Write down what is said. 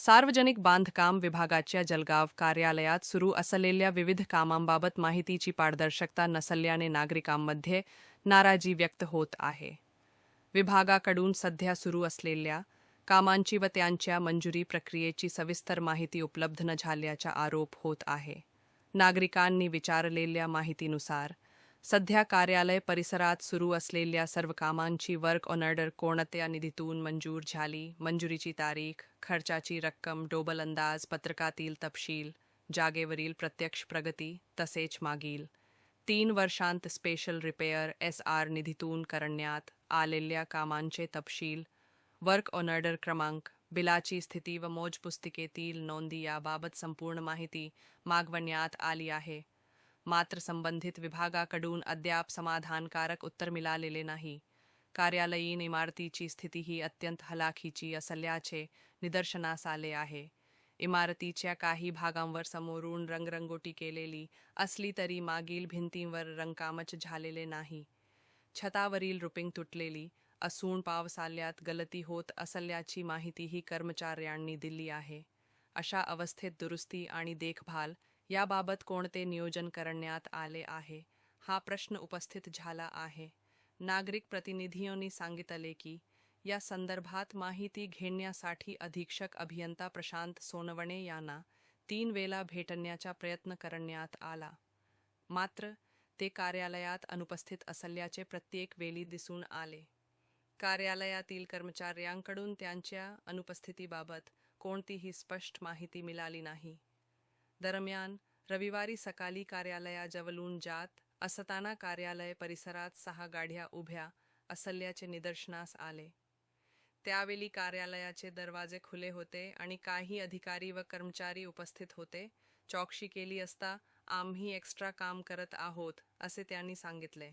सार्वजनिक बांधकाम विभागाच्या जळगाव कार्यालयात सुरू असलेल्या विविध कामांबाबत माहितीची पारदर्शकता नसल्याने नागरिकांमध्ये नाराजी व्यक्त होत आहे. विभागाकडून सध्या सुरू असलेल्या कामांची व त्यांच्या मंजुरी प्रक्रियेची सविस्तर माहिती उपलब्ध न झाल्याचा आरोप होत आहे. नागरिकांनी विचारलेल्या माहितीनुसार सध्या कार्यालय परिसरात सुरू असलेल्या सर्व कामांची वर्क ऑर्डर कोणत्या निधीतून मंजूर झाली, मंजुरीची तारीख, खर्चाची रक्कम, डोबल अंदाज पत्रकातील तपशील, जागेवरील प्रत्यक्ष प्रगती तसेच मागील 3 वर्षांत स्पेशल रिपेअर SR निधीतून करण्यात आलेल्या कामांचे तपशील, वर्क ऑर्डर क्रमांक, बिलाची स्थिती व मोजपुस्तिकेतील नोंदी याबाबत संपूर्ण माहिती मागवण्यात आली आहे. मात्र संबंधित विभागाकडून अद्याप समाधानकारक उत्तर मिळालेले नाही. कार्यालयीन इमारतीची स्थिती ही अत्यंत हलाखीची असल्याचे निदर्शनास आले आहे. इमारतीच्या काही भागांवर समोरून रंगरंगोटी केलेली असली तरी मागील भिंतींवर रंगकामच झालेले नाही. छतावरील रुपिंग तुटलेली असून पावसाळ्यात गळती होत असल्याची माहितीही कर्मचाऱ्यांनी दिली आहे. अशा अवस्थेत दुरुस्ती आणि देखभाल याबाबत कोणते नियोजन करण्यात आले आहे, हा प्रश्न उपस्थित झाला आहे. नागरिक प्रतिनिधींनी सांगितले की या संदर्भात माहिती घेण्यासाठी अधीक्षक अभियंता प्रशांत सोनवणे यांना 3 वेळा भेटण्याचा प्रयत्न करण्यात आला. मात्र ते कार्यालयात अनुपस्थित असल्याचे प्रत्येक वेळी दिसून आले. कार्यालयातील कर्मचाऱ्यांकडून त्यांच्या अनुपस्थितीबाबत कोणतीही स्पष्ट माहिती मिळाली नाही. दरम्यान रविवारी सकाळी कार्यालयाजवळून जात असताना कार्यालय परिसरात 6 गाड्या उभ्या असल्याचे निदर्शनास आले. त्यावेळी कार्यालयाचे दरवाजे खुले होते आणि काही अधिकारी व कर्मचारी उपस्थित होते. चौकशी केली असता आम्ही एक्स्ट्रा काम करत आहोत असे त्यांनी सांगितले.